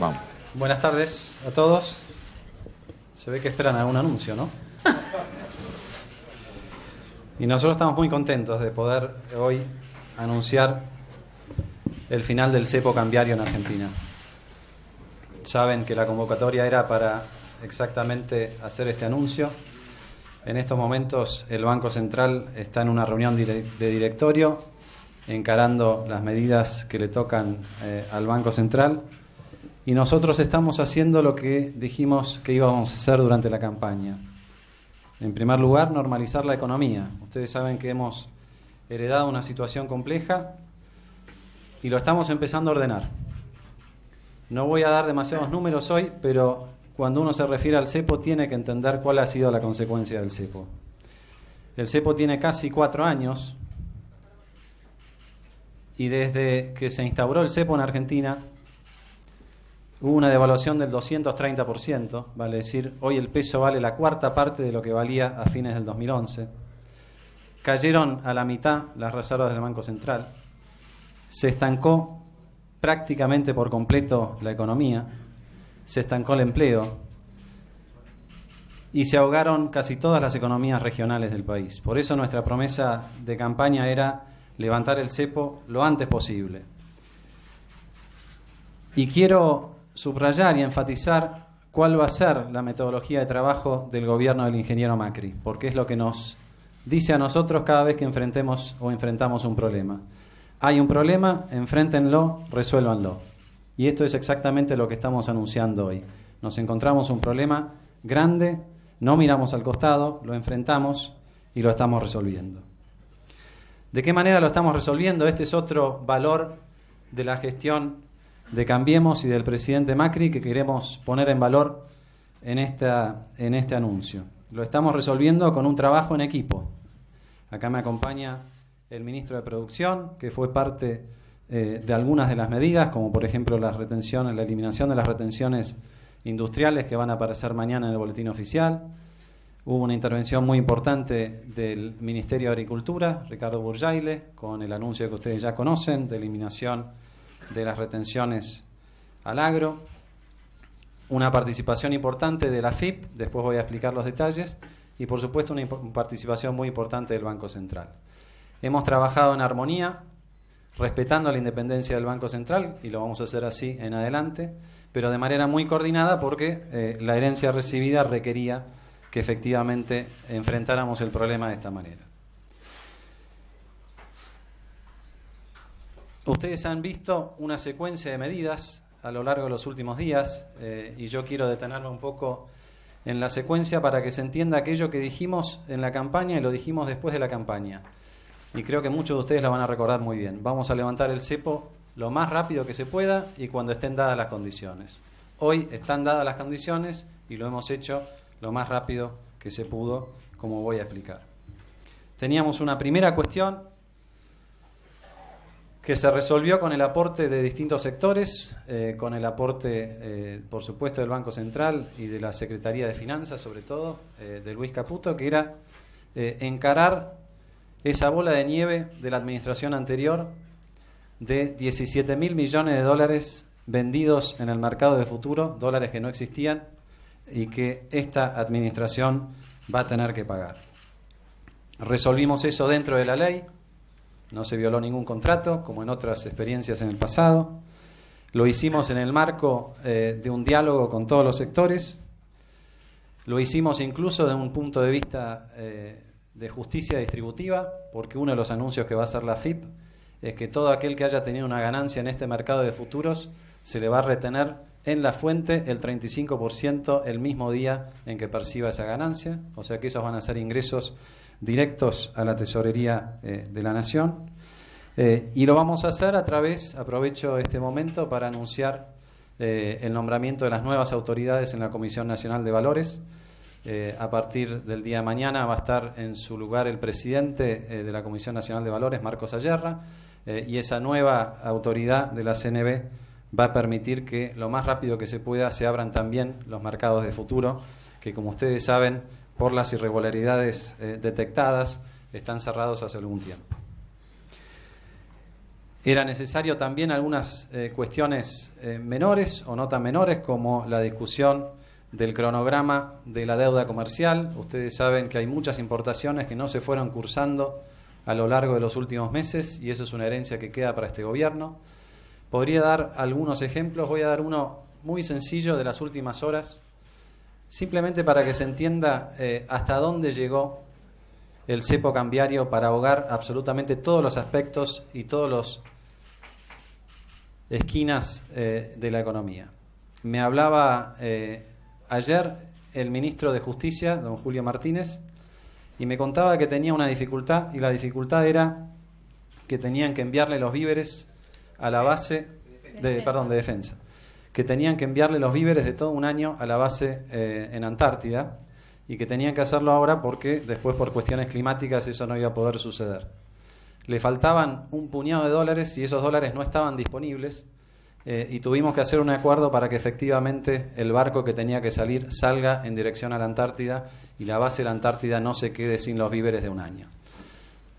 Vamos. Buenas tardes a todos. Se ve que esperan algún anuncio, ¿no? Y nosotros estamos muy contentos de poder hoy anunciar el final del cepo cambiario en Argentina. Saben que la convocatoria era para exactamente hacer este anuncio. En estos momentos el Banco Central está en una reunión de directorio encarando las medidas que le tocan al Banco Central, y nosotros estamos haciendo lo que dijimos que íbamos a hacer durante la campaña. En primer lugar, normalizar la economía. Ustedes saben que hemos heredado una situación compleja y lo estamos empezando a ordenar. No voy a dar demasiados números hoy, pero cuando uno se refiere al cepo tiene que entender cuál ha sido la consecuencia del cepo. El cepo tiene casi 4 años y desde que se instauró el cepo en Argentina hubo una devaluación del 230%, vale decir, hoy el peso vale la cuarta parte de lo que valía a fines del 2011. Cayeron a la mitad las reservas del Banco Central. Se estancó prácticamente por completo la economía. Se estancó el empleo. Y se ahogaron casi todas las economías regionales del país. Por eso nuestra promesa de campaña era levantar el cepo lo antes posible. Y quiero subrayar y enfatizar cuál va a ser la metodología de trabajo del gobierno del ingeniero Macri, porque es lo que nos dice a nosotros cada vez que enfrentamos un problema. Hay un problema, enfréntenlo, resuélvanlo. Y esto es exactamente lo que estamos anunciando hoy. Nos encontramos un problema grande, no miramos al costado, lo enfrentamos y lo estamos resolviendo. ¿De qué manera lo estamos resolviendo? Este es otro valor de la gestión de Cambiemos y del presidente Macri que queremos poner en valor en este anuncio. Lo estamos resolviendo con un trabajo en equipo. Acá me acompaña el ministro de Producción, que fue parte de algunas de las medidas, como por ejemplo la eliminación de las retenciones industriales que van a aparecer mañana en el boletín oficial. Hubo una intervención muy importante del Ministerio de Agricultura, Ricardo Burjaile, con el anuncio que ustedes ya conocen, de eliminación de las retenciones al agro. Una participación importante de la AFIP, después voy a explicar los detalles, y por supuesto una participación muy importante del Banco Central. Hemos trabajado en armonía, respetando la independencia del Banco Central, y lo vamos a hacer así en adelante, pero de manera muy coordinada porque la herencia recibida requería que efectivamente enfrentáramos el problema de esta manera. Ustedes han visto una secuencia de medidas a lo largo de los últimos días y yo quiero detenerme un poco en la secuencia para que se entienda aquello que dijimos en la campaña y lo dijimos después de la campaña. Y creo que muchos de ustedes lo van a recordar muy bien. Vamos a levantar el cepo lo más rápido que se pueda y cuando estén dadas las condiciones. Hoy están dadas las condiciones y lo hemos hecho lo más rápido que se pudo, como voy a explicar. Teníamos una primera cuestión que se resolvió con el aporte de distintos sectores, con el aporte, por supuesto, del Banco Central y de la Secretaría de Finanzas, sobre todo, de Luis Caputo, que era encarar esa bola de nieve de la administración anterior de 17.000 millones de dólares vendidos en el mercado de futuro, dólares que no existían y que esta administración va a tener que pagar. Resolvimos eso dentro de la ley. No se violó ningún contrato, como en otras experiencias en el pasado. Lo hicimos en el marco de un diálogo con todos los sectores. Lo hicimos incluso desde un punto de vista de justicia distributiva, porque uno de los anuncios que va a hacer la AFIP es que todo aquel que haya tenido una ganancia en este mercado de futuros se le va a retener en la fuente el 35% el mismo día en que perciba esa ganancia. O sea que esos van a ser ingresos directos a la tesorería de la Nación, y lo vamos a hacer a través, aprovecho este momento para anunciar el nombramiento de las nuevas autoridades en la Comisión Nacional de Valores. A partir del día de mañana va a estar en su lugar el presidente de la Comisión Nacional de Valores, Marcos Ayerra, y esa nueva autoridad de la CNV va a permitir que lo más rápido que se pueda se abran también los mercados de futuro, que como ustedes saben, por las irregularidades detectadas, están cerrados hace algún tiempo. Era necesario también algunas cuestiones menores o no tan menores, como la discusión del cronograma de la deuda comercial. Ustedes saben que hay muchas importaciones que no se fueron cursando a lo largo de los últimos meses, y eso es una herencia que queda para este gobierno. Podría dar algunos ejemplos, voy a dar uno muy sencillo de las últimas horas, simplemente para que se entienda hasta dónde llegó el cepo cambiario para ahogar absolutamente todos los aspectos y todos los esquinas de la economía. Me hablaba ayer el ministro de Justicia, don Julio Martínez, y me contaba que tenía una dificultad, y la dificultad era que tenían que enviarle los víveres a la base de defensa, que tenían que enviarle los víveres de todo un año a la base en Antártida, y que tenían que hacerlo ahora porque después, por cuestiones climáticas, eso no iba a poder suceder. Le faltaban un puñado de dólares y esos dólares no estaban disponibles, y tuvimos que hacer un acuerdo para que efectivamente el barco que tenía que salir salga en dirección a la Antártida y la base de la Antártida no se quede sin los víveres de un año.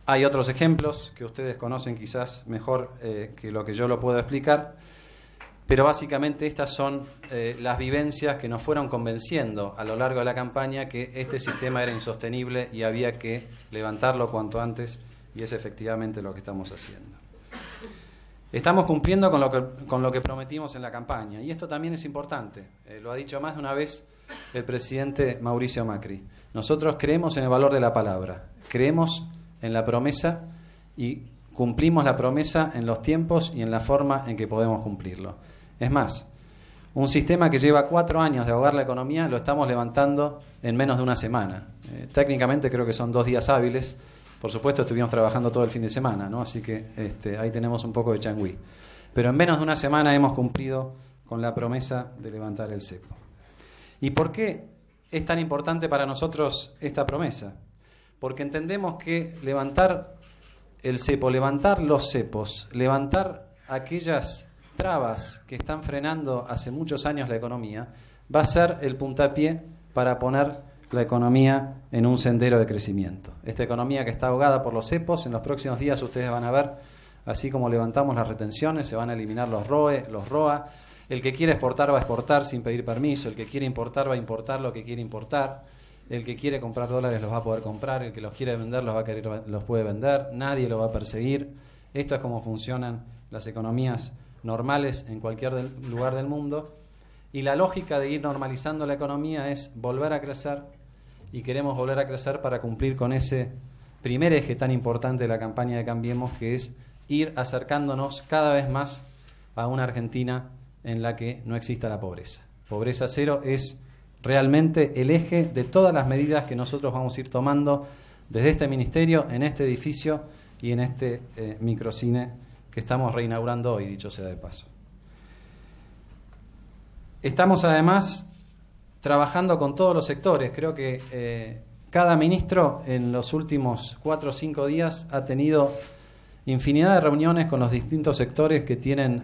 Hay otros ejemplos que ustedes conocen quizás mejor que lo que yo lo puedo explicar, pero básicamente estas son las vivencias que nos fueron convenciendo a lo largo de la campaña que este sistema era insostenible y había que levantarlo cuanto antes, y es efectivamente lo que estamos haciendo. Estamos cumpliendo con lo que prometimos en la campaña, y esto también es importante. Lo ha dicho más de una vez el presidente Mauricio Macri. Nosotros creemos en el valor de la palabra, creemos en la promesa y cumplimos la promesa en los tiempos y en la forma en que podemos cumplirlo. Es más, un sistema que lleva 4 años de ahogar la economía lo estamos levantando en menos de una semana. Técnicamente creo que son 2 días hábiles. Por supuesto, estuvimos trabajando todo el fin de semana, ¿no? Así que ahí tenemos un poco de changüí. Pero en menos de una semana hemos cumplido con la promesa de levantar el cepo. ¿Y por qué es tan importante para nosotros esta promesa? Porque entendemos que levantar el cepo, levantar los cepos, levantar aquellas trabas que están frenando hace muchos años la economía, va a ser el puntapié para poner la economía en un sendero de crecimiento. Esta economía que está ahogada por los cepos, en los próximos días ustedes van a ver, así como levantamos las retenciones, se van a eliminar los ROE, los ROA. El que quiere exportar va a exportar sin pedir permiso, el que quiere importar va a importar lo que quiere importar, el que quiere comprar dólares los va a poder comprar, el que los quiere vender los puede vender, nadie lo va a perseguir. Esto es como funcionan las economías normales en cualquier lugar del mundo, y la lógica de ir normalizando la economía es volver a crecer, y queremos volver a crecer para cumplir con ese primer eje tan importante de la campaña de Cambiemos, que es ir acercándonos cada vez más a una Argentina en la que no exista la pobreza. Pobreza cero es realmente el eje de todas las medidas que nosotros vamos a ir tomando desde este ministerio, en este edificio y en este microcine que estamos reinaugurando hoy, dicho sea de paso. Estamos además trabajando con todos los sectores. Creo que cada ministro en los últimos 4 o 5 días ha tenido infinidad de reuniones con los distintos sectores que tienen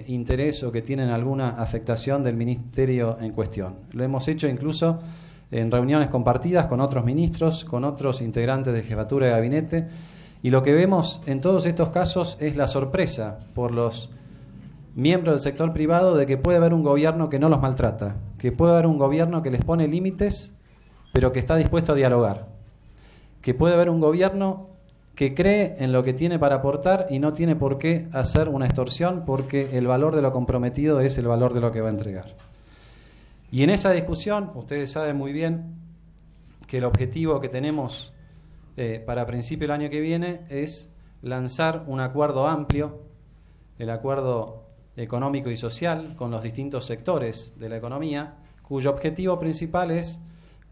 interés o que tienen alguna afectación del ministerio en cuestión. Lo hemos hecho incluso en reuniones compartidas con otros ministros, con otros integrantes de jefatura de gabinete, y lo que vemos en todos estos casos es la sorpresa por los miembros del sector privado de que puede haber un gobierno que no los maltrata, que puede haber un gobierno que les pone límites, pero que está dispuesto a dialogar, que puede haber un gobierno que cree en lo que tiene para aportar y no tiene por qué hacer una extorsión, porque el valor de lo comprometido es el valor de lo que va a entregar. Y en esa discusión, ustedes saben muy bien que el objetivo que tenemos para principio del año que viene es lanzar un acuerdo amplio, el acuerdo económico y social con los distintos sectores de la economía, cuyo objetivo principal es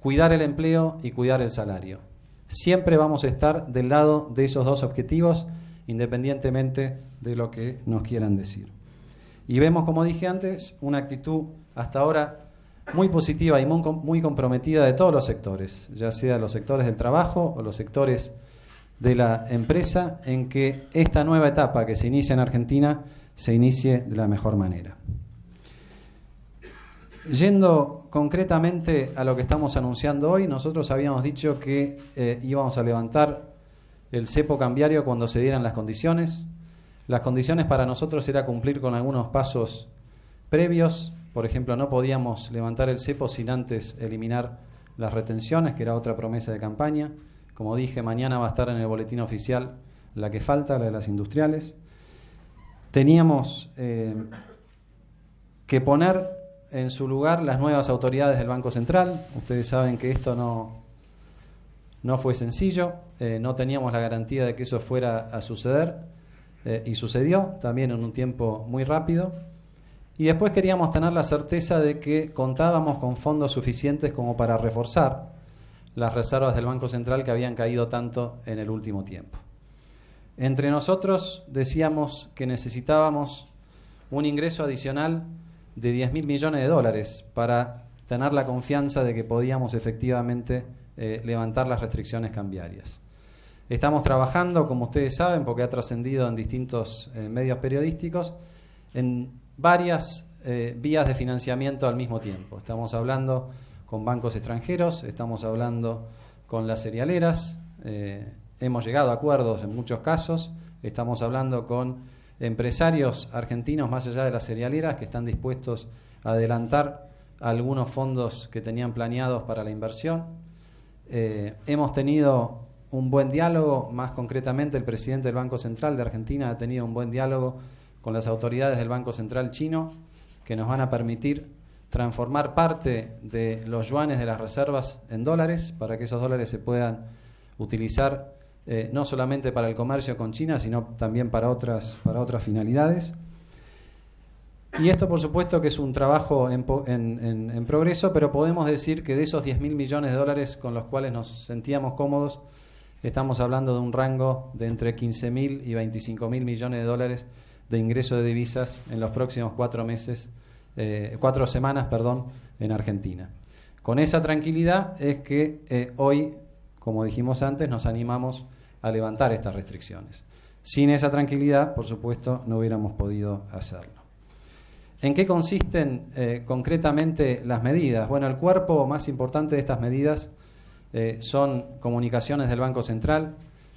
cuidar el empleo y cuidar el salario. Siempre vamos a estar del lado de esos dos objetivos, independientemente de lo que nos quieran decir. Y vemos, como dije antes, una actitud hasta ahora muy positiva y muy comprometida de todos los sectores, ya sea los sectores del trabajo o los sectores de la empresa, en que esta nueva etapa que se inicia en Argentina se inicie de la mejor manera. Yendo concretamente a lo que estamos anunciando hoy, nosotros habíamos dicho que íbamos a levantar el cepo cambiario cuando se dieran las condiciones. Las condiciones para nosotros era cumplir con algunos pasos previos. Por ejemplo, no podíamos levantar el cepo sin antes eliminar las retenciones, que era otra promesa de campaña. Como dije, mañana va a estar en el boletín oficial la que falta, la de las industriales. Teníamos que poner en su lugar las nuevas autoridades del Banco Central. Ustedes saben que esto no fue sencillo, no teníamos la garantía de que eso fuera a suceder, y sucedió también en un tiempo muy rápido. Y después queríamos tener la certeza de que contábamos con fondos suficientes como para reforzar las reservas del Banco Central que habían caído tanto en el último tiempo. Entre nosotros decíamos que necesitábamos un ingreso adicional de 10.000 millones de dólares para tener la confianza de que podíamos efectivamente levantar las restricciones cambiarias. Estamos trabajando, como ustedes saben, porque ha trascendido en distintos medios periodísticos, en varias vías de financiamiento al mismo tiempo. Estamos hablando con bancos extranjeros, estamos hablando con las cerealeras, hemos llegado a acuerdos en muchos casos, estamos hablando con empresarios argentinos más allá de las cerealeras que están dispuestos a adelantar algunos fondos que tenían planeados para la inversión. Hemos tenido un buen diálogo, más concretamente el presidente del Banco Central de Argentina ha tenido un buen diálogo con las autoridades del Banco Central chino, que nos van a permitir transformar parte de los yuanes de las reservas en dólares, para que esos dólares se puedan utilizar no solamente para el comercio con China, sino también para otras finalidades. Y esto, por supuesto, que es un trabajo en progreso, pero podemos decir que de esos 10.000 millones de dólares con los cuales nos sentíamos cómodos, estamos hablando de un rango de entre 15.000 y 25.000 millones de dólares de ingreso de divisas en los próximos 4 semanas, en Argentina. Con esa tranquilidad es que hoy, como dijimos antes, nos animamos a levantar estas restricciones. Sin esa tranquilidad, por supuesto, no hubiéramos podido hacerlo. ¿En qué consisten concretamente las medidas? Bueno, el cuerpo más importante de estas medidas son comunicaciones del Banco Central.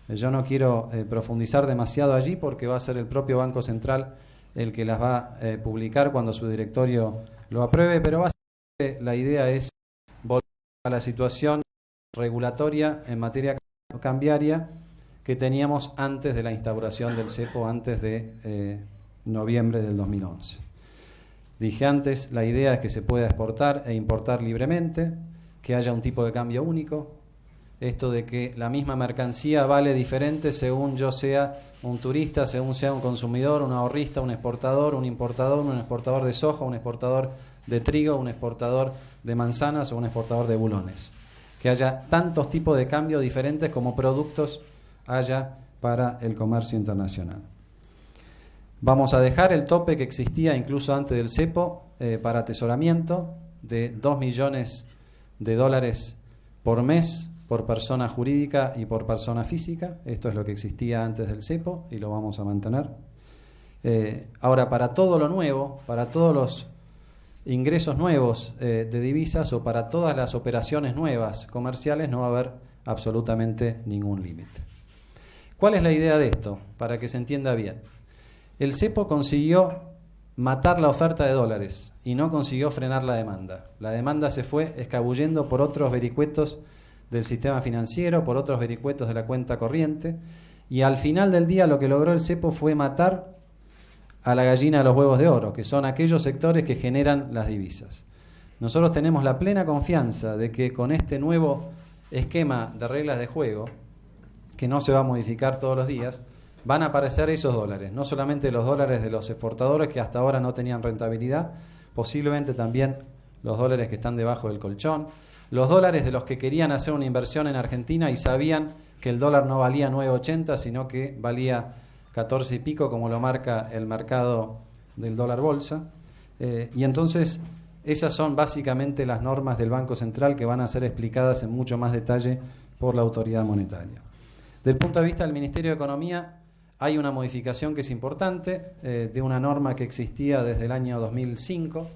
Yo no quiero profundizar demasiado allí porque va a ser el propio Banco Central el que las va a publicar cuando su directorio lo apruebe, pero básicamente la idea es volver a la situación regulatoria en materia cambiaria que teníamos antes de la instauración del cepo, antes de noviembre del 2011. Dije antes, la idea es que se pueda exportar e importar libremente, que haya un tipo de cambio único, esto de que la misma mercancía vale diferente según yo sea un turista, según sea un consumidor, un ahorrista, un exportador, un exportador de soja, un exportador de trigo, un exportador de manzanas o un exportador de bulones. Que haya tantos tipos de cambio diferentes como productos haya para el comercio internacional. Vamos a dejar el tope que existía incluso antes del cepo para atesoramiento de 2 millones de dólares por mes por persona jurídica y por persona física. Esto es lo que existía antes del cepo y lo vamos a mantener. Ahora, para todo lo nuevo, para todos los ingresos nuevos de divisas o para todas las operaciones nuevas comerciales no va a haber absolutamente ningún límite. ¿Cuál es la idea de esto? Para que se entienda bien. El cepo consiguió matar la oferta de dólares y no consiguió frenar la demanda. La demanda se fue escabullendo por otros vericuetos del sistema financiero, por otros vericuetos de la cuenta corriente, y al final del día lo que logró el cepo fue matar a la gallina de los huevos de oro, que son aquellos sectores que generan las divisas. Nosotros tenemos la plena confianza de que con este nuevo esquema de reglas de juego, que no se va a modificar todos los días, van a aparecer esos dólares, no solamente los dólares de los exportadores que hasta ahora no tenían rentabilidad, posiblemente también los dólares que están debajo del colchón, los dólares de los que querían hacer una inversión en Argentina y sabían que el dólar no valía 9.80, sino que valía 14 y pico, como lo marca el mercado del dólar bolsa. Y entonces esas son básicamente las normas del Banco Central que van a ser explicadas en mucho más detalle por la autoridad monetaria. Desde el punto de vista del Ministerio de Economía, hay una modificación que es importante de una norma que existía desde el año 2005,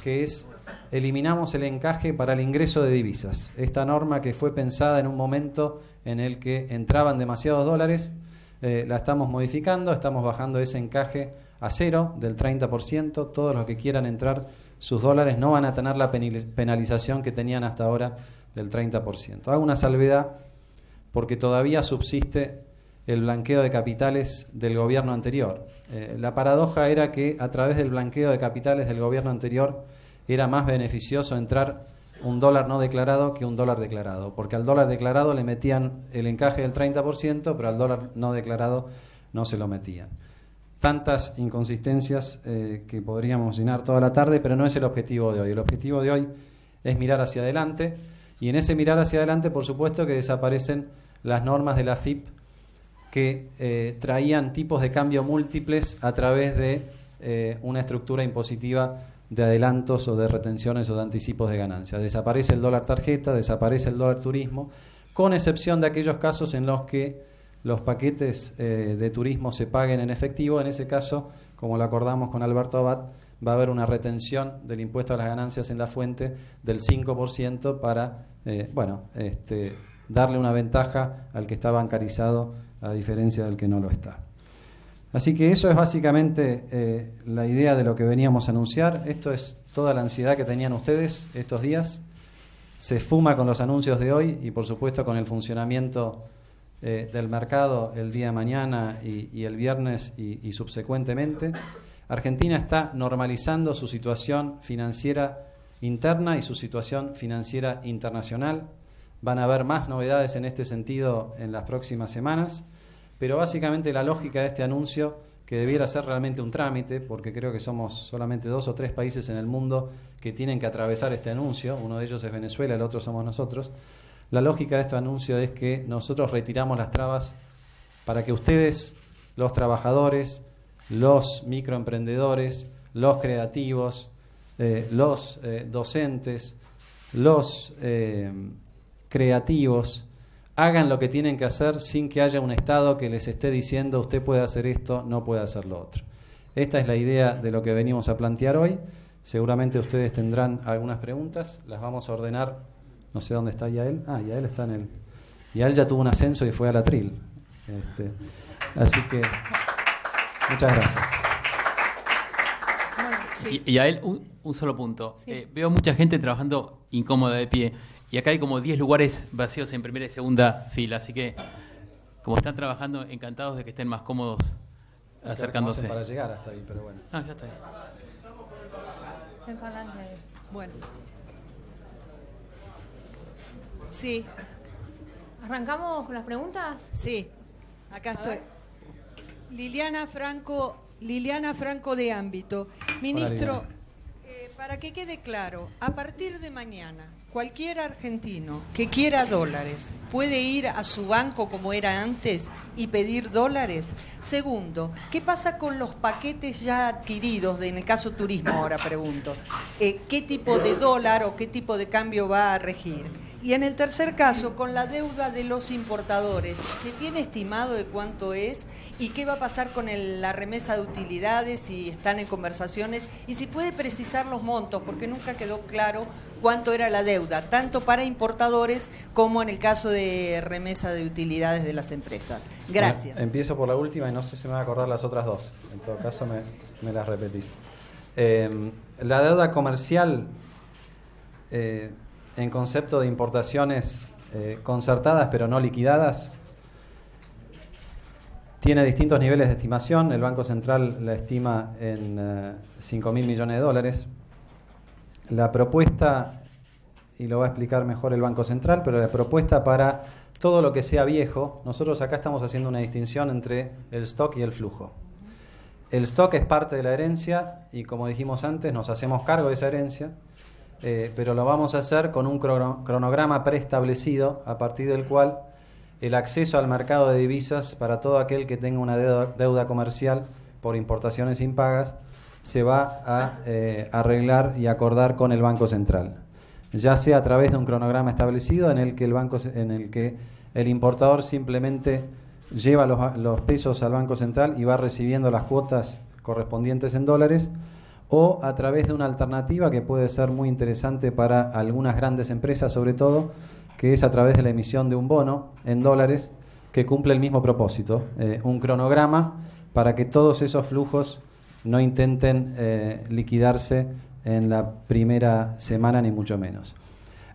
que es eliminamos el encaje para el ingreso de divisas. Esta norma que fue pensada en un momento en el que entraban demasiados dólares, la estamos modificando, estamos bajando ese encaje a cero del 30%. Todos los que quieran entrar sus dólares no van a tener la penalización que tenían hasta ahora del 30%. Hago una salvedad porque todavía subsiste el blanqueo de capitales del gobierno anterior. La paradoja era que a través del blanqueo de capitales del gobierno anterior era más beneficioso entrar un dólar no declarado que un dólar declarado, porque al dólar declarado le metían el encaje del 30%, pero al dólar no declarado no se lo metían. Tantas inconsistencias que podríamos llenar toda la tarde, pero no es el objetivo de hoy. El objetivo de hoy es mirar hacia adelante, y en ese mirar hacia adelante, por supuesto, que desaparecen las normas de la FIP que traían tipos de cambio múltiples a través de una estructura impositiva de adelantos o de retenciones o de anticipos de ganancias. Desaparece el dólar tarjeta, desaparece el dólar turismo, con excepción de aquellos casos en los que los paquetes de turismo se paguen en efectivo. En ese caso, como lo acordamos con Alberto Abad, va a haber una retención del impuesto a las ganancias en la fuente del 5% para darle una ventaja al que está bancarizado a diferencia del que no lo está. Así que eso es básicamente la idea de lo que veníamos a anunciar. Esto es toda la ansiedad que tenían ustedes estos días. Se esfuma con los anuncios de hoy y por supuesto con el funcionamiento del mercado el día de mañana y el viernes y subsecuentemente. Argentina está normalizando su situación financiera interna y su situación financiera internacional. Van a haber más novedades en este sentido en las próximas semanas, pero básicamente la lógica de este anuncio, que debiera ser realmente un trámite, porque creo que somos solamente 2 o 3 países en el mundo que tienen que atravesar este anuncio, uno de ellos es Venezuela, el otro somos nosotros. La lógica de este anuncio es que nosotros retiramos las trabas para que ustedes, los trabajadores, los microemprendedores, los creativos, los docentes, los creativos, hagan lo que tienen que hacer sin que haya un Estado que les esté diciendo usted puede hacer esto, no puede hacer lo otro. Esta es la idea de lo que venimos a plantear hoy. Seguramente ustedes tendrán algunas preguntas, las vamos a ordenar. No sé dónde está Yael. Yael está en el... Yael ya tuvo un ascenso y fue a la Tril. Así que muchas gracias. Sí. Y a él un solo punto. Sí. Veo mucha gente trabajando incómoda de pie. Y acá hay como 10 lugares vacíos en primera y segunda fila, así que como están trabajando, encantados de que estén más cómodos acercándose. Para llegar hasta ahí, pero bueno. Ya está ahí. Bueno. Sí. ¿Arrancamos con las preguntas? Sí. Acá estoy. Liliana Franco de Ámbito. Ministro, para que quede claro, a partir de mañana, cualquier argentino que quiera dólares puede ir a su banco como era antes y pedir dólares. Segundo, ¿qué pasa con los paquetes ya adquiridos? En el caso turismo, ahora pregunto. ¿Qué tipo de dólar o qué tipo de cambio va a regir? Y en el tercer caso, con la deuda de los importadores, ¿se tiene estimado de cuánto es? ¿Y qué va a pasar con la remesa de utilidades, si están en conversaciones? Y si puede precisar los montos, porque nunca quedó claro cuánto era la deuda, tanto para importadores como en el caso de remesa de utilidades de las empresas. Gracias. Bueno, empiezo por la última y no sé si me van a acordar las otras dos. En todo caso, me las repetís. La deuda comercial... en concepto de importaciones concertadas pero no liquidadas, tiene distintos niveles de estimación. El Banco Central la estima en 5.000 millones de dólares. La propuesta, y lo va a explicar mejor el Banco Central, pero la propuesta para todo lo que sea viejo, nosotros acá estamos haciendo una distinción entre el stock y el flujo. El stock es parte de la herencia y, como dijimos antes, nos hacemos cargo de esa herencia. Pero lo vamos a hacer con un cronograma preestablecido a partir del cual el acceso al mercado de divisas para todo aquel que tenga una deuda comercial por importaciones impagas se va a arreglar y acordar con el Banco Central, ya sea a través de un cronograma establecido en el que el importador simplemente lleva los pesos al Banco Central y va recibiendo las cuotas correspondientes en dólares, o a través de una alternativa que puede ser muy interesante para algunas grandes empresas, sobre todo, que es a través de la emisión de un bono en dólares que cumple el mismo propósito, un cronograma para que todos esos flujos no intenten liquidarse en la primera semana, ni mucho menos.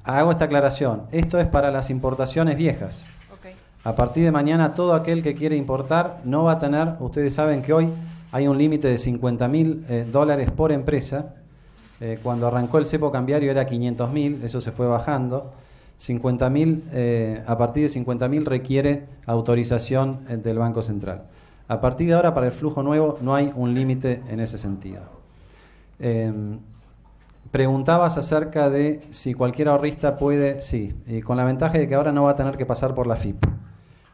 Hago esta aclaración. Esto es para las importaciones viejas. Okay. A partir de mañana, todo aquel que quiere importar no va a tener... Ustedes saben que hoy hay un límite de $50.000 por empresa. Cuando arrancó el cepo cambiario era 500.000, eso se fue bajando. 50.000, a partir de 50.000 requiere autorización del Banco Central. A partir de ahora, para el flujo nuevo, no hay un límite en ese sentido. Preguntabas acerca de si cualquier ahorrista puede, sí, con la ventaja de que ahora no va a tener que pasar por la FIP.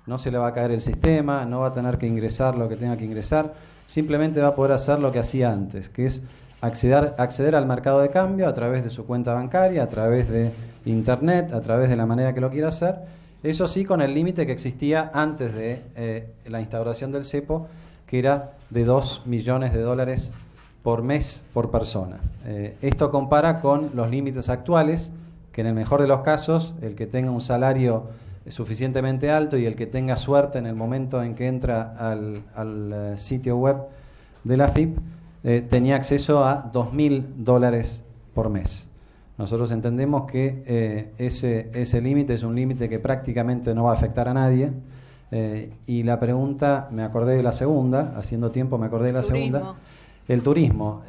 No se le va a caer el sistema, no va a tener que ingresar lo que tenga que ingresar, simplemente va a poder hacer lo que hacía antes, que es acceder al mercado de cambio a través de su cuenta bancaria, a través de internet, a través de la manera que lo quiera hacer. Eso sí, con el límite que existía antes de la instauración del cepo, que era de $2 millones por mes por persona. Esto compara con los límites actuales, que en el mejor de los casos, el que tenga un salario suficientemente alto y el que tenga suerte en el momento en que entra al sitio web de la FIP, tenía acceso a $2.000 por mes. Nosotros entendemos que ese límite es un límite que prácticamente no va a afectar a nadie. Y la pregunta, me acordé de la segunda, haciendo tiempo me acordé de la segunda. El turismo.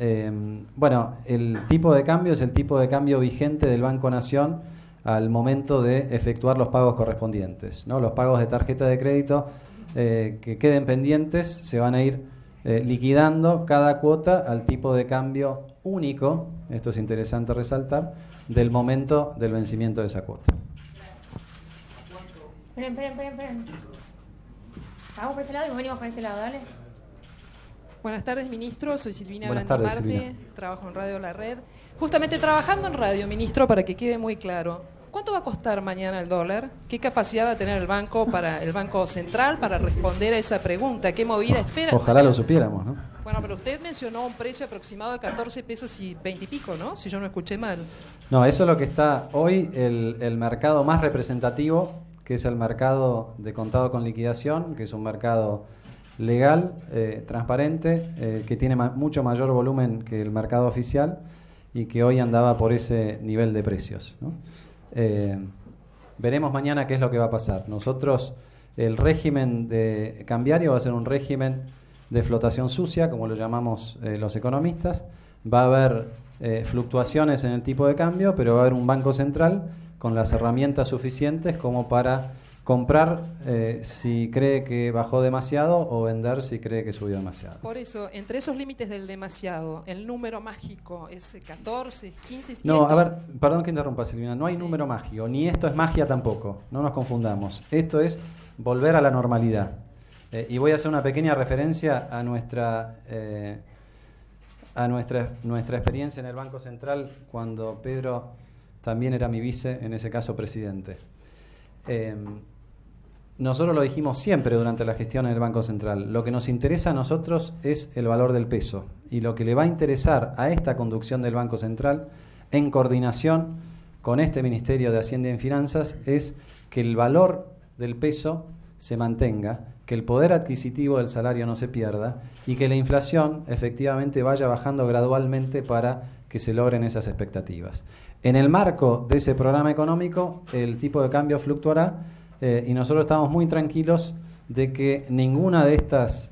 Bueno, el tipo de cambio es el tipo de cambio vigente del Banco Nación al momento de efectuar los pagos correspondientes, ¿no? Los pagos de tarjeta de crédito que queden pendientes se van a ir liquidando cada cuota al tipo de cambio único, esto es interesante resaltar, del momento del vencimiento de esa cuota. Esperen. Vamos por ese lado y venimos por este lado, dale. Buenas tardes, ministro. Soy Silvina Buenas Brandi tardes, Marte, Silvina. trabajo en Radio La Red. Justamente trabajando en radio, ministro, para que quede muy claro, ¿cuánto va a costar mañana el dólar? ¿Qué capacidad va a tener el Banco Central para responder a esa pregunta? ¿Qué movida espera? Ojalá lo supiéramos, ¿no? Bueno, pero usted mencionó un precio aproximado de 14 pesos y 20 y pico, ¿no? Si yo no escuché mal. No, eso es lo que está hoy el mercado más representativo, que es el mercado de contado con liquidación, que es un mercado legal, transparente, que tiene mucho mayor volumen que el mercado oficial y que hoy andaba por ese nivel de precios, ¿no? Veremos mañana qué es lo que va a pasar. Nosotros, el régimen de cambiario va a ser un régimen de flotación sucia, como lo llamamos los economistas. Va a haber fluctuaciones en el tipo de cambio, pero va a haber un banco central con las herramientas suficientes como para comprar si cree que bajó demasiado o vender si cree que subió demasiado. Por eso, entre esos límites del demasiado, el número mágico es 14, 15... No, a ver, perdón que interrumpa, Silvina, no hay número mágico, ni esto es magia tampoco, no nos confundamos. Esto es volver a la normalidad. Y voy a hacer una pequeña referencia a nuestra experiencia en el Banco Central cuando Pedro también era mi vice, en ese caso presidente. Nosotros lo dijimos siempre durante la gestión en el Banco Central. Lo que nos interesa a nosotros es el valor del peso. Y lo que le va a interesar a esta conducción del Banco Central, en coordinación con este Ministerio de Hacienda y Finanzas, es que el valor del peso se mantenga, que el poder adquisitivo del salario no se pierda y que la inflación efectivamente vaya bajando gradualmente para que se logren esas expectativas. En el marco de ese programa económico, el tipo de cambio fluctuará y nosotros estamos muy tranquilos de que ninguna de estas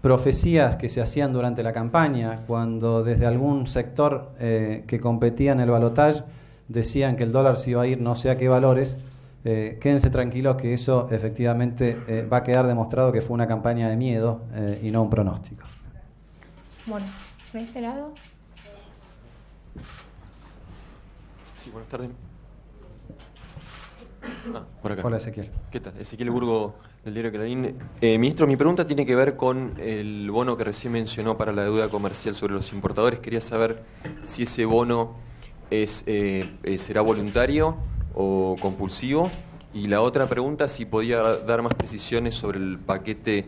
profecías que se hacían durante la campaña, cuando desde algún sector que competía en el balotaje decían que el dólar se iba a ir no sé a qué valores, quédense tranquilos que eso efectivamente va a quedar demostrado que fue una campaña de miedo y no un pronóstico. Bueno, ¿de este lado? Sí, buenas tardes. Por acá. Hola, Ezequiel. ¿Qué tal? Ezequiel Burgo, del diario Clarín. Ministro, mi pregunta tiene que ver con el bono que recién mencionó para la deuda comercial sobre los importadores. Quería saber si ese bono será voluntario o compulsivo. Y la otra pregunta, si podía dar más precisiones sobre el paquete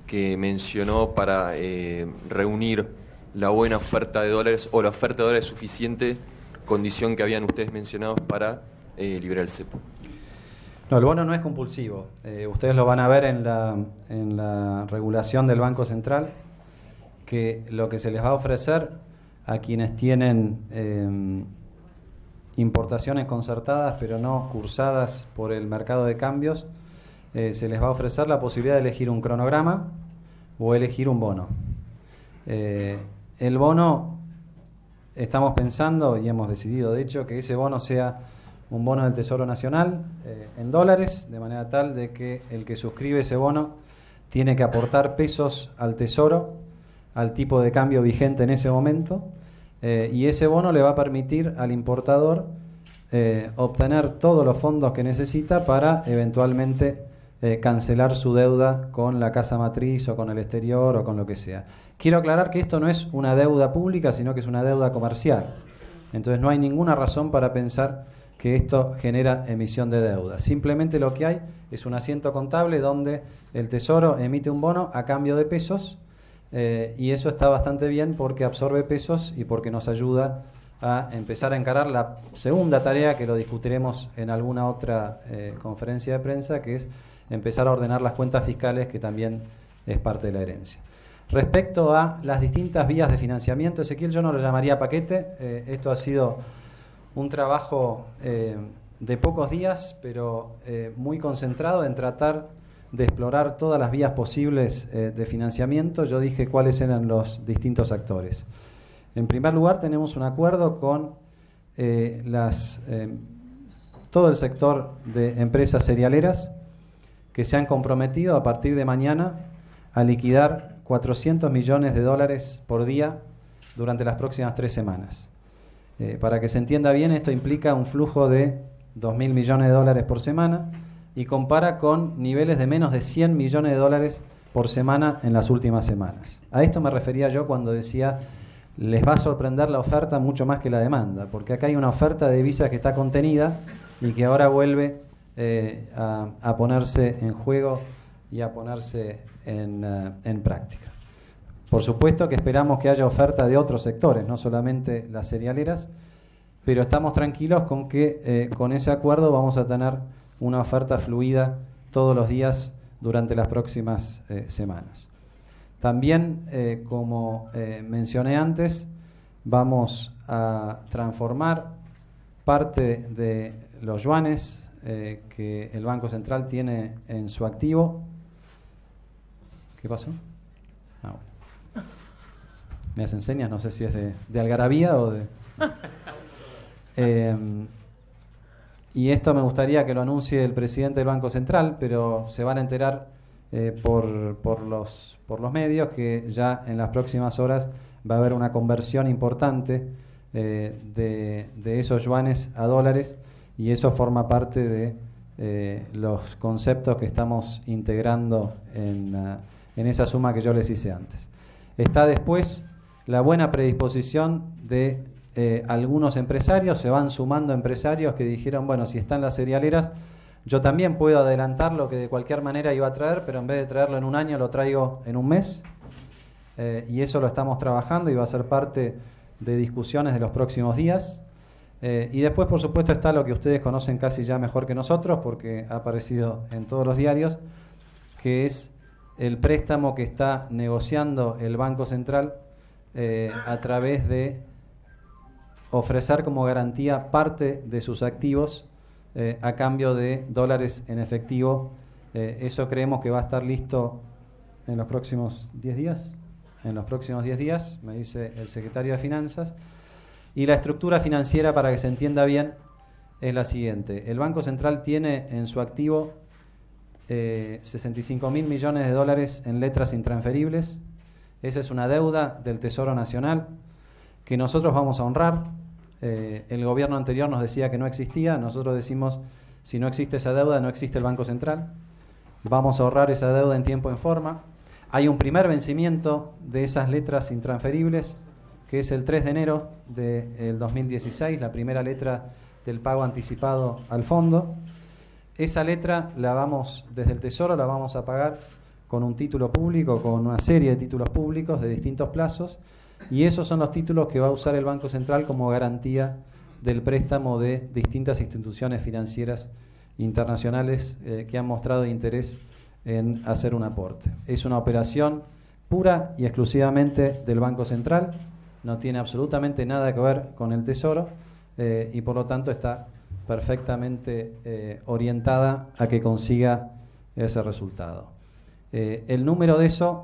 que mencionó para reunir la buena oferta de dólares o la oferta de dólares suficiente, condición que habían ustedes mencionado para liberar el cepo. No, el bono no es compulsivo. Ustedes lo van a ver en la regulación del Banco Central, que lo que se les va a ofrecer a quienes tienen importaciones concertadas pero no cursadas por el mercado de cambios, se les va a ofrecer la posibilidad de elegir un cronograma o elegir un bono. El bono, estamos pensando y hemos decidido de hecho que ese bono sea un bono del Tesoro Nacional en dólares, de manera tal de que el que suscribe ese bono tiene que aportar pesos al Tesoro, al tipo de cambio vigente en ese momento, y ese bono le va a permitir al importador obtener todos los fondos que necesita para eventualmente cancelar su deuda con la casa matriz o con el exterior o con lo que sea. Quiero aclarar que esto no es una deuda pública, sino que es una deuda comercial. Entonces no hay ninguna razón para pensar que esto genera emisión de deuda. Simplemente lo que hay es un asiento contable donde el Tesoro emite un bono a cambio de pesos, y eso está bastante bien porque absorbe pesos y porque nos ayuda a empezar a encarar la segunda tarea, que lo discutiremos en alguna otra conferencia de prensa, que es empezar a ordenar las cuentas fiscales, que también es parte de la herencia. Respecto a las distintas vías de financiamiento, Ezequiel, yo no lo llamaría paquete. Esto ha sido un trabajo de pocos días, pero muy concentrado en tratar de explorar todas las vías posibles de financiamiento. Yo dije cuáles eran los distintos actores. En primer lugar, tenemos un acuerdo con todo el sector de empresas cerealeras que se han comprometido a partir de mañana a liquidar $400 millones por día durante las próximas 3 semanas. Para que se entienda bien, esto implica un flujo de $2.000 millones por semana y compara con niveles de menos de $100 millones por semana en las últimas semanas. A esto me refería yo cuando decía les va a sorprender la oferta mucho más que la demanda, porque acá hay una oferta de divisas que está contenida y que ahora vuelve a ponerse en juego y a ponerse en práctica. Por supuesto que esperamos que haya oferta de otros sectores, no solamente las cerealeras, pero estamos tranquilos con que con ese acuerdo vamos a tener una oferta fluida todos los días durante las próximas semanas. También, como mencioné antes, vamos a transformar parte de los yuanes que el Banco Central tiene en su activo. ¿Qué pasó? Ah, bueno. Me hacen señas, no sé si es de algarabía o de... y esto me gustaría que lo anuncie el presidente del Banco Central, pero se van a enterar por los medios que ya en las próximas horas va a haber una conversión importante de esos yuanes a dólares, y eso forma parte de los conceptos que estamos integrando en esa suma que yo les hice antes. Está después la buena predisposición de algunos empresarios. Se van sumando empresarios que dijeron, bueno, si están las cerealeras, yo también puedo adelantar lo que de cualquier manera iba a traer, pero en vez de traerlo en un año lo traigo en un mes, y eso lo estamos trabajando y va a ser parte de discusiones de los próximos días. Y después, por supuesto, está lo que ustedes conocen casi ya mejor que nosotros, porque ha aparecido en todos los diarios, que es el préstamo que está negociando el Banco Central a través de ofrecer como garantía parte de sus activos a cambio de dólares en efectivo. Eso creemos que va a estar listo en los próximos 10 días. En los próximos 10 días, me dice el secretario de Finanzas. Y la estructura financiera, para que se entienda bien, es la siguiente. El Banco Central tiene en su activo $65.000 millones en letras intransferibles. Esa es una deuda del Tesoro Nacional que nosotros vamos a honrar. El gobierno anterior nos decía que no existía. Nosotros decimos, si no existe esa deuda, no existe el Banco Central. Vamos a ahorrar esa deuda en tiempo y en forma. Hay un primer vencimiento de esas letras intransferibles, que es el 3 de enero del 2016, la primera letra del pago anticipado al fondo. Esa letra la vamos, desde el Tesoro, la vamos a pagar con un título público, con una serie de títulos públicos de distintos plazos, y esos son los títulos que va a usar el Banco Central como garantía del préstamo de distintas instituciones financieras internacionales que han mostrado interés en hacer un aporte. Es una operación pura y exclusivamente del Banco Central, no tiene absolutamente nada que ver con el Tesoro y por lo tanto está perfectamente orientada a que consiga ese resultado. El número de eso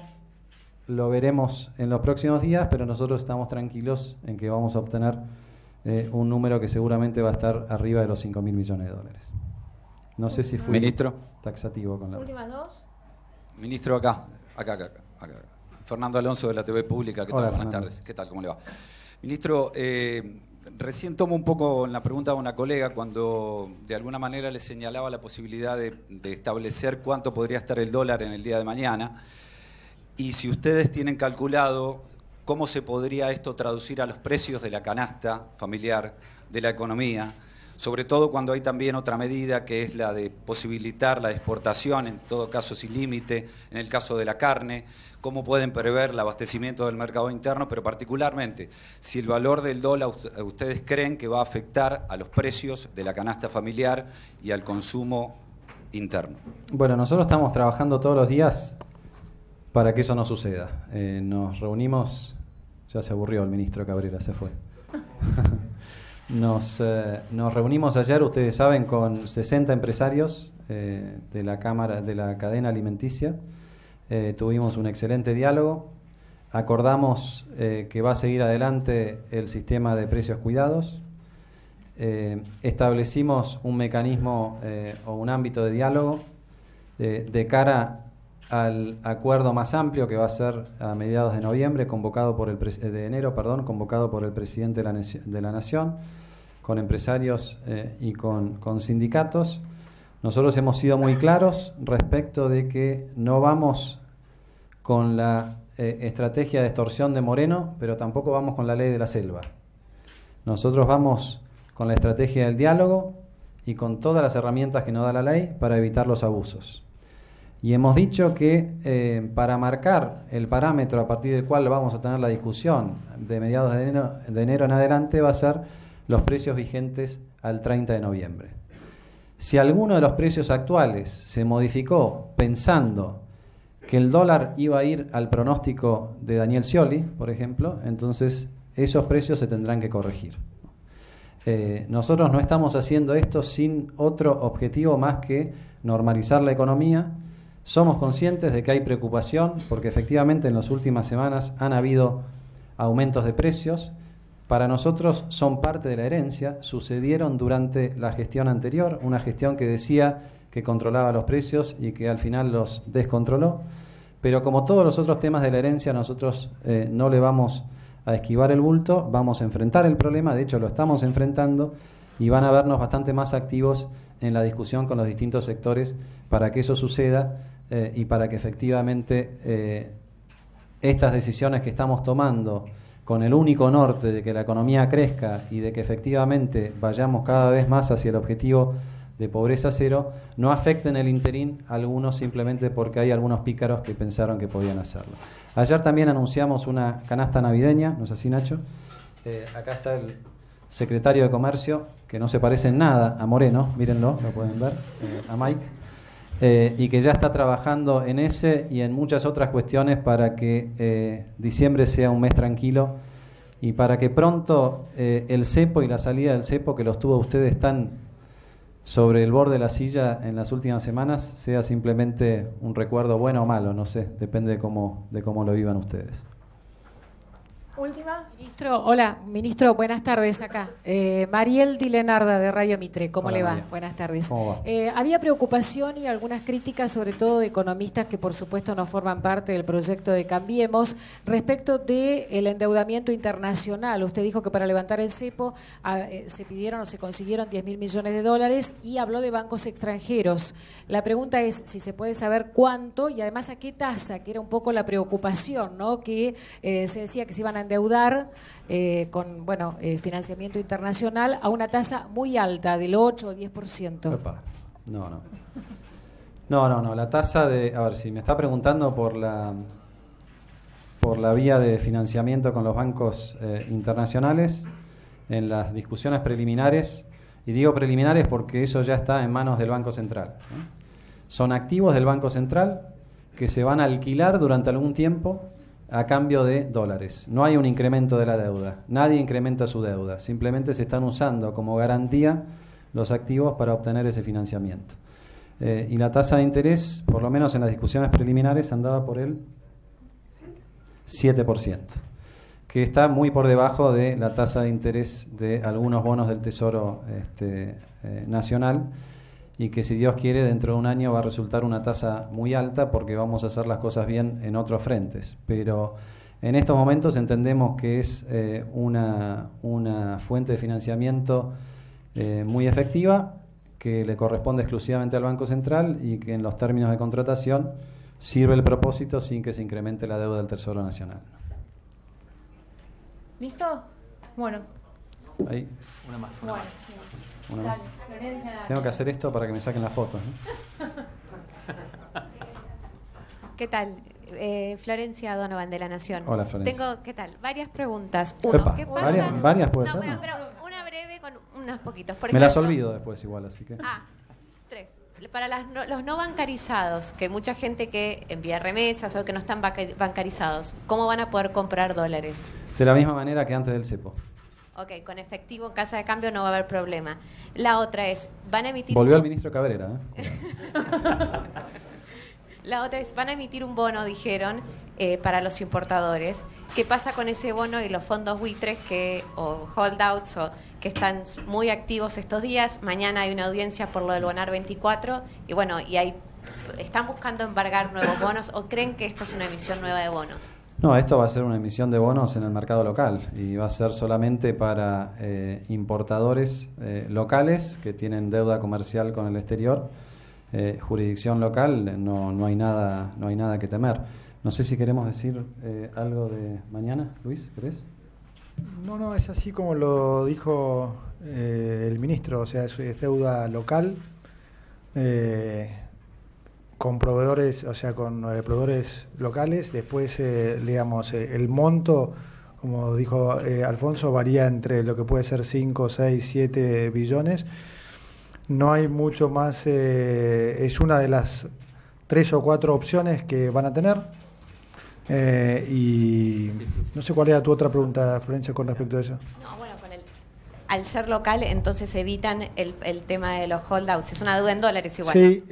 lo veremos en los próximos días, pero nosotros estamos tranquilos en que vamos a obtener un número que seguramente va a estar arriba de los 5.000 millones de dólares. No sé si fui Ministro. taxativo con la... Últimas dos. Ministro, acá. Fernando Alonso de la TV Pública. ¿Qué tal? Hola, Buenas Fernando. tardes. ¿Qué tal? ¿Cómo le va? Ministro, recién tomo un poco en la pregunta de una colega cuando de alguna manera le señalaba la posibilidad de establecer cuánto podría estar el dólar en el día de mañana y si ustedes tienen calculado cómo se podría esto traducir a los precios de la canasta familiar, de la economía, sobre todo cuando hay también otra medida que es la de posibilitar la exportación, en todo caso sin límite, en el caso de la carne, cómo pueden prever el abastecimiento del mercado interno, pero particularmente si el valor del dólar ustedes creen que va a afectar a los precios de la canasta familiar y al consumo interno. Bueno, nosotros estamos trabajando todos los días para que eso no suceda. Nos reunimos, ya se aburrió el ministro Cabrera, se fue. Nos reunimos ayer, ustedes saben, con 60 empresarios de la Cámara, de la cadena alimenticia. Tuvimos un excelente diálogo. Acordamos que va a seguir adelante el sistema de precios cuidados. Establecimos un mecanismo o un ámbito de diálogo de cara al acuerdo más amplio que va a ser a mediados de noviembre, convocado por de enero, convocado por el presidente de la Nación, con empresarios y con sindicatos. Nosotros hemos sido muy claros respecto de que no vamos con la estrategia de extorsión de Moreno, pero tampoco vamos con la ley de la selva. Nosotros vamos con la estrategia del diálogo y con todas las herramientas que nos da la ley para evitar los abusos. Y hemos dicho que para marcar el parámetro a partir del cual vamos a tener la discusión de mediados de enero en adelante va a ser los precios vigentes al 30 de noviembre. Si alguno de los precios actuales se modificó pensando que el dólar iba a ir al pronóstico de Daniel Scioli, por ejemplo, entonces esos precios se tendrán que corregir. Nosotros no estamos haciendo esto sin otro objetivo más que normalizar la economía. Somos conscientes de que hay preocupación porque efectivamente en las últimas semanas han habido aumentos de precios. Para nosotros son parte de la herencia, sucedieron durante la gestión anterior, una gestión que decía que controlaba los precios y que al final los descontroló, pero como todos los otros temas de la herencia nosotros no le vamos a esquivar el bulto, vamos a enfrentar el problema, de hecho lo estamos enfrentando y van a vernos bastante más activos en la discusión con los distintos sectores para que eso suceda y para que efectivamente estas decisiones que estamos tomando con el único norte de que la economía crezca y de que efectivamente vayamos cada vez más hacia el objetivo de pobreza cero, no afecten el interín a algunos simplemente porque hay algunos pícaros que pensaron que podían hacerlo. Ayer también anunciamos una canasta navideña, ¿no es así, Nacho? Acá está el secretario de Comercio, que no se parece en nada a Moreno, mírenlo, lo pueden ver, a Mike, y que ya está trabajando en ese y en muchas otras cuestiones para que diciembre sea un mes tranquilo y para que pronto el cepo y la salida del cepo, que los tuvo ustedes tan sobre el borde de la silla en las últimas semanas, sea simplemente un recuerdo bueno o malo, no sé, depende de cómo lo vivan ustedes. Última. Ministro, hola, ministro, buenas tardes acá. Mariel Di Lenarda de Radio Mitre, ¿cómo Hola, le va? María. Buenas tardes. ¿Cómo va? Había preocupación y algunas críticas, sobre todo de economistas que por supuesto no forman parte del proyecto de Cambiemos, respecto del endeudamiento internacional. Usted dijo que para levantar el cepo se pidieron o se consiguieron 10.000 millones de dólares y habló de bancos extranjeros. La pregunta es si se puede saber cuánto y además a qué tasa, que era un poco la preocupación, ¿no? Que se decía que se iban a endeudar con financiamiento internacional a una tasa muy alta, del 8 o 10%. Epa. No, la tasa de... A ver, si me está preguntando por la vía de financiamiento con los bancos internacionales, en las discusiones preliminares Y digo preliminares porque eso ya está en manos del Banco Central, ¿no? Son activos del Banco Central que se van a alquilar durante algún tiempo a cambio de dólares. No hay un incremento de la deuda, nadie incrementa su deuda, simplemente se están usando como garantía los activos para obtener ese financiamiento. Y la tasa de interés, por lo menos en las discusiones preliminares, andaba por el 7%, que está muy por debajo de la tasa de interés de algunos bonos del Tesoro Nacional, y que si Dios quiere dentro de un año va a resultar una tasa muy alta porque vamos a hacer las cosas bien en otros frentes. Pero en estos momentos entendemos que es una fuente de financiamiento muy efectiva, que le corresponde exclusivamente al Banco Central y que en los términos de contratación sirve el propósito sin que se incremente la deuda del Tesoro Nacional. ¿Listo? Bueno. Ahí. Una más. Bueno. Una Dale, más. Florencia, dale. Tengo que hacer esto para que me saquen las fotos, ¿no? ¿Qué tal? Florencia Donovan, de La Nación. Hola, Florencia. Tengo, ¿qué tal? Varias preguntas. Uno, Epa, ¿qué pasa? varias puede No, ser, bueno, ¿no? pero una breve con unos poquitos. Por Me las ejemplo, olvido después igual, así que... tres. Para los no bancarizados, que mucha gente que envía remesas o que no están bancarizados, ¿cómo van a poder comprar dólares? De la misma manera que antes del cepo. Ok, con efectivo en casa de cambio no va a haber problema. La otra es, van a emitir... Volvió el ministro Cabrera, ¿eh? La otra es, van a emitir un bono, dijeron, para los importadores. ¿Qué pasa con ese bono y los fondos buitres o holdouts que están muy activos estos días? Mañana hay una audiencia por lo del Bonar 24 y bueno, ¿están buscando embargar nuevos bonos o creen que esto es una emisión nueva de bonos? No, esto va a ser una emisión de bonos en el mercado local y va a ser solamente para importadores locales que tienen deuda comercial con el exterior. Jurisdicción local, no hay nada que temer. No sé si queremos decir algo de mañana, Luis, ¿querés? No, es así como lo dijo el ministro, o sea, es deuda local con proveedores, o sea, con proveedores locales. Después, digamos, el monto, como dijo Alfonso, varía entre lo que puede ser 5, 6, 7 billones. No hay mucho más, es una de las 3 o 4 opciones que van a tener. Y no sé cuál era tu otra pregunta, Florencia, con respecto a eso. No, bueno, al ser local, entonces evitan el tema de los holdouts. Es una deuda en dólares igual. Sí,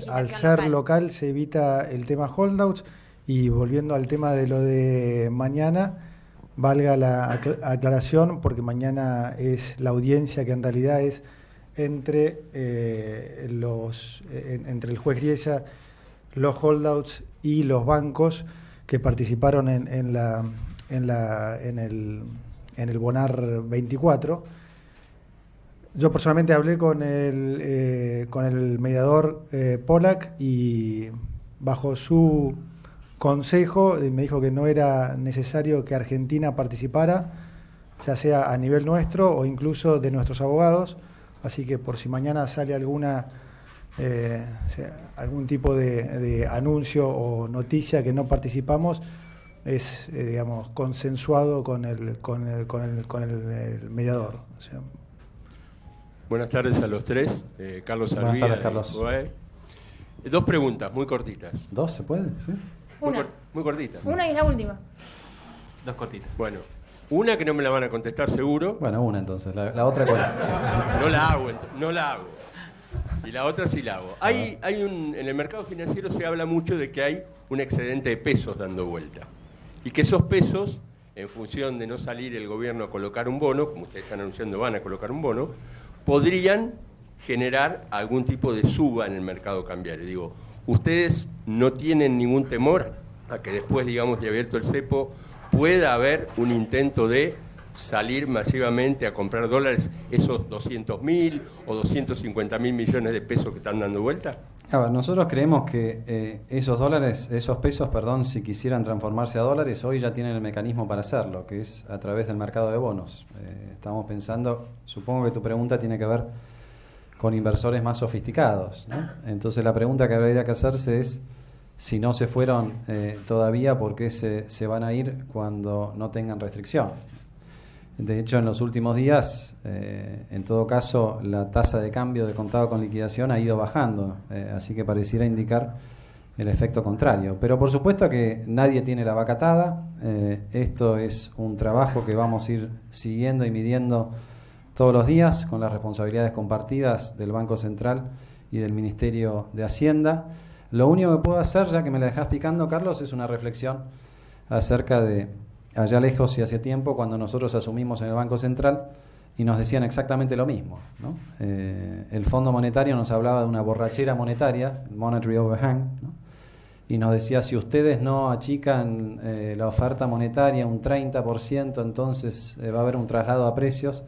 al ser local se evita el tema holdouts. Y volviendo al tema de lo de mañana, valga la aclaración, porque mañana es la audiencia que en realidad es entre entre el juez Griesa, los holdouts y los bancos que participaron en el Bonar 24. Yo personalmente hablé con el mediador Pollack y bajo su consejo me dijo que no era necesario que Argentina participara, ya sea a nivel nuestro o incluso de nuestros abogados. Así que por si mañana sale algún tipo de anuncio o noticia que no participamos, es digamos consensuado con el mediador. O sea. Buenas tardes a los tres. Carlos Arvía. Buenas tardes, Carlos. Dos preguntas muy cortitas. ¿Dos se puede? ¿Sí? Muy cortitas. Una y la última. Dos cortitas. Bueno. Una que no me la van a contestar seguro. Bueno, una entonces. La otra cuál. No la hago. Y la otra sí la hago. En el mercado financiero se habla mucho de que hay un excedente de pesos dando vuelta. Y que esos pesos, en función de no salir el gobierno a colocar un bono, como ustedes están anunciando van a colocar un bono, podrían generar algún tipo de suba en el mercado cambiario. Digo, ¿ustedes no tienen ningún temor a que después, digamos, de abierto el cepo, pueda haber un intento de salir masivamente a comprar dólares, esos 200.000 o 250.000 millones de pesos que están dando vuelta? A ver, nosotros creemos que esos pesos, si quisieran transformarse a dólares, hoy ya tienen el mecanismo para hacerlo, que es a través del mercado de bonos. Estamos pensando, supongo que tu pregunta tiene que ver con inversores más sofisticados, ¿no? Entonces la pregunta que habría que hacerse es, si no se fueron todavía, ¿por qué se van a ir cuando no tengan restricción? De hecho, en los últimos días, en todo caso, la tasa de cambio de contado con liquidación ha ido bajando, así que pareciera indicar el efecto contrario. Pero por supuesto que nadie tiene la vaca atada. Esto es un trabajo que vamos a ir siguiendo y midiendo todos los días con las responsabilidades compartidas del Banco Central y del Ministerio de Hacienda. Lo único que puedo hacer, ya que me la dejás picando, Carlos, es una reflexión acerca de allá lejos y hace tiempo, cuando nosotros asumimos en el Banco Central y nos decían exactamente lo mismo, ¿no? El Fondo Monetario nos hablaba de una borrachera monetaria, monetary overhang, ¿no? Y nos decía, si ustedes no achican la oferta monetaria un 30%, entonces va a haber un traslado a precios.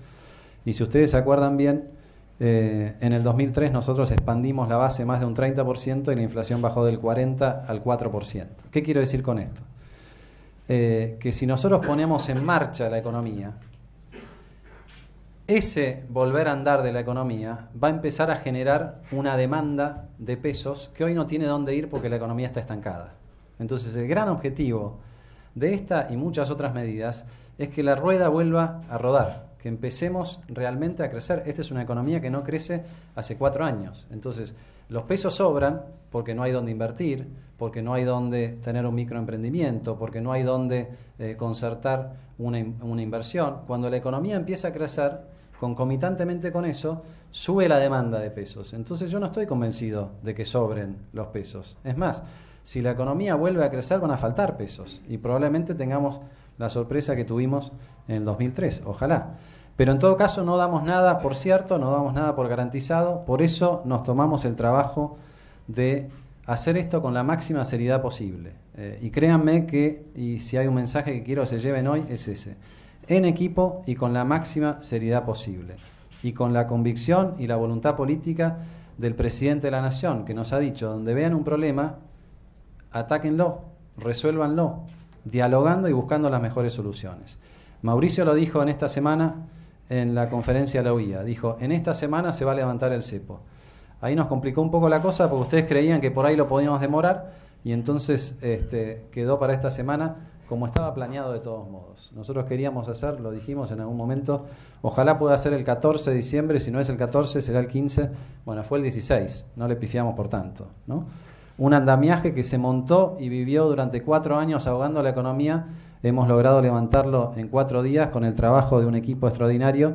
Y si ustedes se acuerdan bien, en el 2003 nosotros expandimos la base más de un 30% y la inflación bajó del 40% al 4%. ¿Qué quiero decir con esto? Que si nosotros ponemos en marcha la economía, ese volver a andar de la economía va a empezar a generar una demanda de pesos que hoy no tiene dónde ir porque la economía está estancada. Entonces, el gran objetivo de esta y muchas otras medidas es que la rueda vuelva a rodar, que empecemos realmente a crecer. Esta es una economía que no crece hace 4 años. Entonces, los pesos sobran porque no hay dónde invertir, porque no hay dónde tener un microemprendimiento, porque no hay dónde concertar una inversión. Cuando la economía empieza a crecer, concomitantemente con eso, sube la demanda de pesos. Entonces yo no estoy convencido de que sobren los pesos. Es más, si la economía vuelve a crecer, van a faltar pesos. Y probablemente tengamos la sorpresa que tuvimos en el 2003. Ojalá. Pero en todo caso no damos nada por cierto, no damos nada por garantizado. Por eso nos tomamos el trabajo de hacer esto con la máxima seriedad posible. Y créanme que, y si hay un mensaje que quiero que se lleven hoy, es ese. En equipo y con la máxima seriedad posible. Y con la convicción y la voluntad política del presidente de la Nación, que nos ha dicho, donde vean un problema, atáquenlo, resuélvanlo, dialogando y buscando las mejores soluciones. Mauricio lo dijo en esta semana en la conferencia de la OIA. Dijo, en esta semana se va a levantar el cepo. Ahí nos complicó un poco la cosa porque ustedes creían que por ahí lo podíamos demorar y entonces quedó para esta semana como estaba planeado de todos modos. Nosotros queríamos hacer, lo dijimos en algún momento, ojalá pueda ser el 14 de diciembre, si no es el 14 será el 15, bueno, fue el 16, no le pifiamos por tanto, ¿no? Un andamiaje que se montó y vivió durante 4 años ahogando la economía, hemos logrado levantarlo en 4 días con el trabajo de un equipo extraordinario.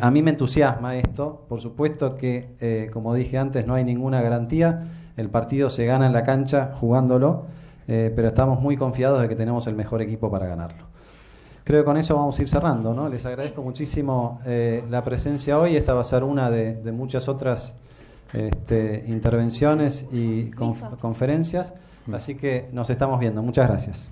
A mí me entusiasma esto, por supuesto que, como dije antes, no hay ninguna garantía, el partido se gana en la cancha jugándolo, pero estamos muy confiados de que tenemos el mejor equipo para ganarlo. Creo que con eso vamos a ir cerrando, ¿no? Les agradezco muchísimo la presencia hoy. Esta va a ser una de muchas otras intervenciones y conferencias, así que nos estamos viendo. Muchas gracias.